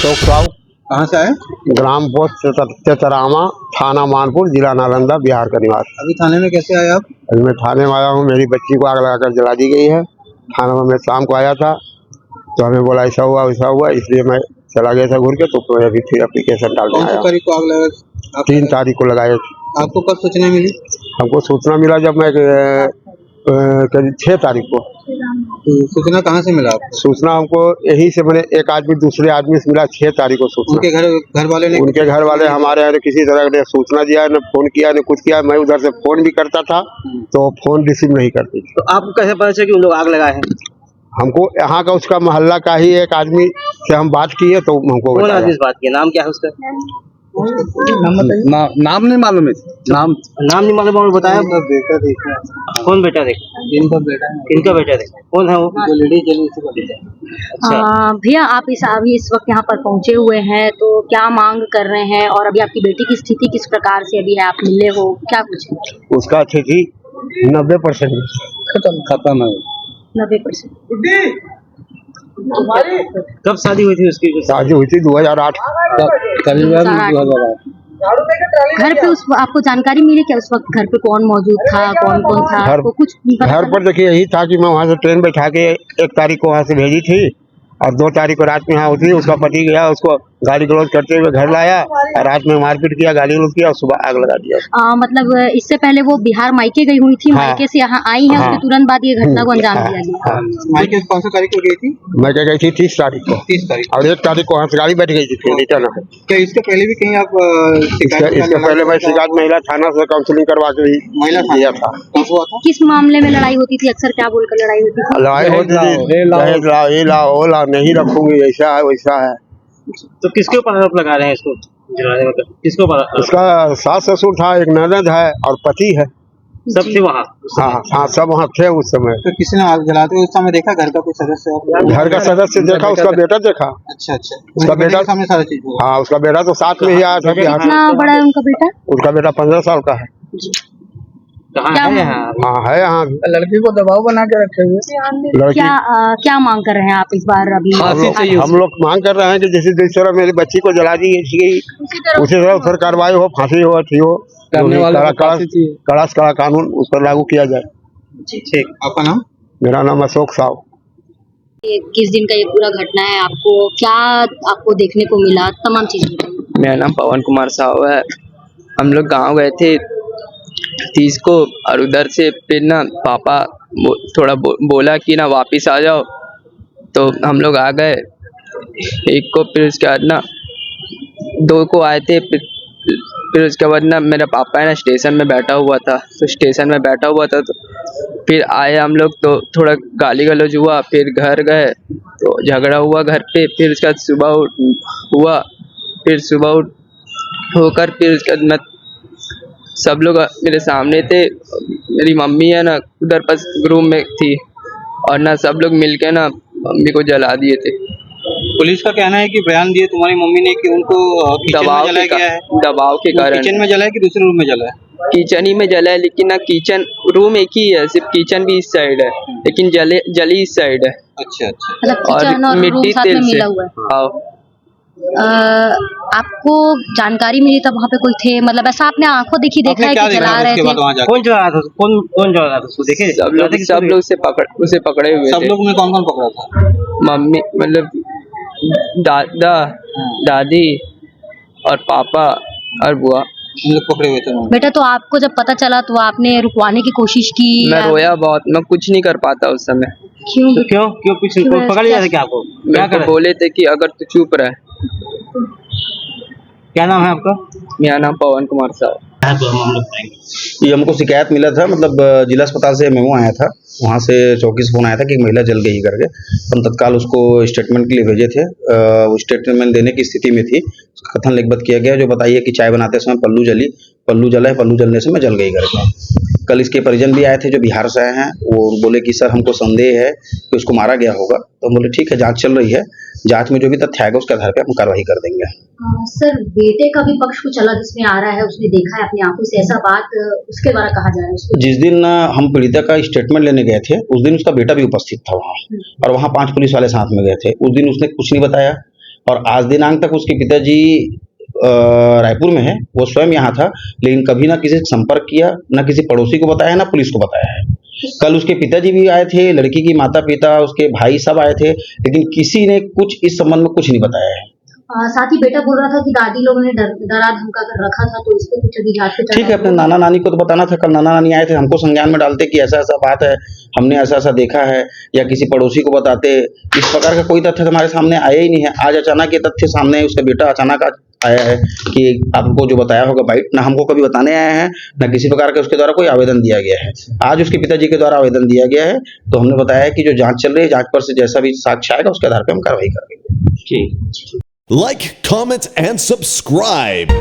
अशोक साहू, कहाँ से आए? ग्राम पोस्ट चतरामा, थाना मानपुर, जिला नालंदा, बिहार का निवासी। अभी थाने में कैसे आए आप? अभी मैं थाने में आया हूँ। मेरी बच्ची को आग लगाकर जला दी गई है। थाना में मैं शाम को आया था तो हमें बोला ऐसा हुआ वैसा हुआ, इसलिए मैं चला गया था घूर के। तो अभी फिर एप्लीकेशन डालने कौन सी आया। तारीख को आग लगा? 3 तारीख को लगाए। आपको कब सूचना मिली? हमको सूचना मिला जब मैं करीब 6 तारीख को। तो सूचना कहाँ से मिला आपको? सूचना हमको यही से मैंने एक आदमी दूसरे आदमी से मिला 6 तारीख को सूचना। उनके घर वाले ने? उनके घर वाले हमारे यहाँ किसी तरह ने सूचना दिया, न फोन किया न कुछ किया। मैं उधर से फोन भी करता था तो फोन रिसीव नहीं करती। तो आपको कैसे पता चला कि उन लोग आग लगाए हैं? हमको यहाँ का उसका मोहल्ला का ही एक आदमी से हम बात किए तो हमको कौन बताया। आदमी से बात किया? नाम क्या है उसका? नाम नहीं मालूम है। नाम नहीं मालूम और बताया। बेटा देखा। कौन बेटा देखा? इनका बेटा। इनका बेटा देखा। कौन है वो? लेडी जली उसका बेटा। अच्छा भैया, आप अभी इस वक्त यहाँ पर पहुँचे हुए हैं तो क्या मांग कर रहे हैं, और अभी आपकी बेटी की स्थिति किस प्रकार से अभी है? आप मिले हो क्या कुछ? उसका स्थिति 90% खत्म है। 90%। कब शादी हुई थी उसकी? शादी हुई थी 2008। करीबन 2008। घर पे आपको जानकारी मिली क्या उस वक्त घर पे कौन मौजूद था, कौन कौन था? आपको कुछ घर पर देखिए यही था कि मैं वहाँ से ट्रेन बैठा के 1 तारीख को वहाँ से भेजी थी और 2 तारीख को रात में यहाँ उतरी। उसका पति गया, उसको गाली गलौज करते हुए घर लाया और रात में मारपीट किया, गाली गलौज किया और सुबह आग लगा दिया। मतलब इससे पहले वो बिहार मायके गई हुई थी। हाँ। मायके से यहाँ आई है। उसके तुरंत बाद ये घटना को अंजाम दिया गया। मायके कौन सी तारीख को गई थी? मैं क्या गई थी 30 तारीख को। 30 तारीख। और 1 तारीख को वहाँ से गाड़ी बैठ गई थी फिर रिटर्न है। क्या इसके पहले भी कहीं आप इसके पहले मैं शिकायत महिला थाना से काउंसलिंग करवा के भी महिला दिया था। कब हुआ था? किस मामले में लड़ाई होती थी? अक्सर क्या बोलकर लड़ाई होती थी? लड़ाई होती थी, दहेज लाओ, ये लाओ, वो लाओ, नहीं रखूंगी, ऐसा है वैसा है। तो किसके ऊपर आरोप लगा रहे हैं इसको जलाने में? किसके ऊपर? उसका सास ससुर था, एक ननद है और पति है। सब थे वहाँ? हाँ, सब वहाँ थे उस समय। तो किसी ने आग जलाते हुए उस समय देखा? घर का कोई सदस्य? घर का सदस्य देखा, उसका बेटा देखा। अच्छा अच्छा। उसका बेटा सामने सारा चीज हुआ? हाँ, उसका बेटा तो साथ में ही आया था। कितना बड़ा है उनका बेटा? उसका बेटा 15 साल का है। कहाँ है यहाँ? हाँ है यहाँ। लड़की को दबाव बना के रखे हुए। लड़की क्या मांग कर रहे हैं आप इस बार? अभी हम लोग मांग कर रहे हैं कि जिस तरह मेरी बच्ची को जला दी गई उसी तरह फिर कार्रवाई हो, फांसी हो, अच्छी हो, कड़ा से कड़ा कानून उस पर लागू किया जाए। ठीक। आपका नाम? मेरा नाम अशोक साहू। किस दिन का ये पूरा घटना है? आपको देखने को मिला? तमाम चीजें बताइए। मेरा नाम पवन कुमार साहू है। हम लोग गांव गए थे 30 को और उधर से फिर ना पापा थोड़ा बोला कि ना वापिस आ जाओ, तो हम लोग आ गए। 1 को, फिर उसके बाद ना 2 को आए थे। फिर उसके बाद ना मेरा पापा है ना स्टेशन में बैठा हुआ था, तो स्टेशन में बैठा हुआ था तो फिर आए हम लोग तो थोड़ा गाली गलौज हुआ। फिर घर गए तो झगड़ा हुआ घर पे। फिर उसके बाद सुबह हुआ। फिर सुबह होकर फिर उसके बाद मैं सब लोग मेरे सामने थे। मेरी मम्मी है ना उधर पास रूम में थी और ना सब लोग मिलके ना मम्मी को जला दिए थे। पुलिस का कहना है कि बयान दिए तुम्हारी मम्मी ने कि उनको दबाव के कारण। किचन में जला है कि दूसरे रूम में जला है? किचन ही में जला है, लेकिन ना किचन रूम एक ही है, सिर्फ किचन भी इस साइड है लेकिन जली इस साइड है। अच्छा अच्छा। मतलब किचन और मिट्टी रूम साथ में मिला हुआ है। हाँ। आपको जानकारी मिली तब वहाँ पे कोई थे? मतलब ऐसा आपने आंखों देखा है कि जला रहे थे? कौन जला रहा था? कौन जला रहा था उसको देखे? सब लोग उसे पकड़े हुए थे। सब लोग में कौन कौन पकड़ा था? मम्मी मतलब दादा, दादी और पापा और बुआ पकड़े हुए थे। बेटा, तो आपको जब पता चला तो आपने रुकवाने की कोशिश की? मैं रोया बहुत, मैं कुछ नहीं कर पाता उस समय। क्यों? तो क्यों कुछ पकड़ लिया था क्या आपको? क्या कर बोले थे कि अगर तू चुप रहे। क्या नाम है आपका? मेरा नाम पवन कुमार साहब। ये हमको शिकायत मिला था, मतलब जिला अस्पताल से मेमो आया था, वहाँ से चौकी से फोन आया था कि एक महिला जल गई करके। हम तत्काल उसको स्टेटमेंट के लिए भेजे थे। वो स्टेटमेंट देने की स्थिति में थी। उसका कथन लिखित किया गया जो बताइए कि चाय बनाते समय पल्लू जला है, पल्लू जलने से मैं जल गई करके। कल इसके परिजन भी आए थे जो बिहार से आए हैं। वो बोले कि सर हमको संदेह है कि उसको मारा गया होगा। तो हम बोले ठीक है, जाँच चल रही है, जाँच में जो भी तथ्य आएगा उसके आधार पर हम कार्रवाई कर देंगे। सर, बेटे का भी पक्ष कुछ अलग इसमें आ रहा है, उसने देखा है अपनी आंखों से, ऐसा बात उसके द्वारा कहा जा रहा है उसको? जिस दिन हम पीड़िता का स्टेटमेंट लेने गए थे उस दिन उसका बेटा भी उपस्थित था वहाँ, और वहाँ 5 पुलिस वाले साथ में गए थे। उस दिन उसने कुछ नहीं बताया और आज दिनांक तक उसके पिताजी रायपुर में है, वो स्वयं यहाँ था, लेकिन कभी ना किसी से संपर्क किया, ना किसी पड़ोसी को बताया, ना पुलिस को बताया है। कल उसके पिताजी भी आए थे, लड़की की माता पिता, उसके भाई सब आए थे, लेकिन किसी ने कुछ इस संबंध में कुछ नहीं बताया है। साथ ही बेटा बोल रहा था कि दादी लोगों ने डरा धमका कर रखा था, तो इस पे कुछ अभी जांच ठीक है, अपने नाना नानी को तो बताना था। कल नाना नानी आए थे, हमको संज्ञान में डालते कि ऐसा ऐसा बात है, हमने ऐसा ऐसा देखा है, या किसी पड़ोसी को बताते। इस प्रकार का कोई तथ्य हमारे सामने आया ही नहीं है। आज अचानक ये तथ्य सामने, उसका बेटा अचानक आया है कि आपको जो बताया होगा बाइट, ना हमको कभी बताने आया है, ना किसी प्रकार का उसके द्वारा कोई आवेदन दिया गया है। आज उसके पिताजी के द्वारा आवेदन दिया गया है, तो हमने बताया है कि जो जांच चल रही है, जांच पर से जैसा भी साक्ष्य आएगा उसके आधार पर हम कार्रवाई करेंगे। Like, comment, and subscribe.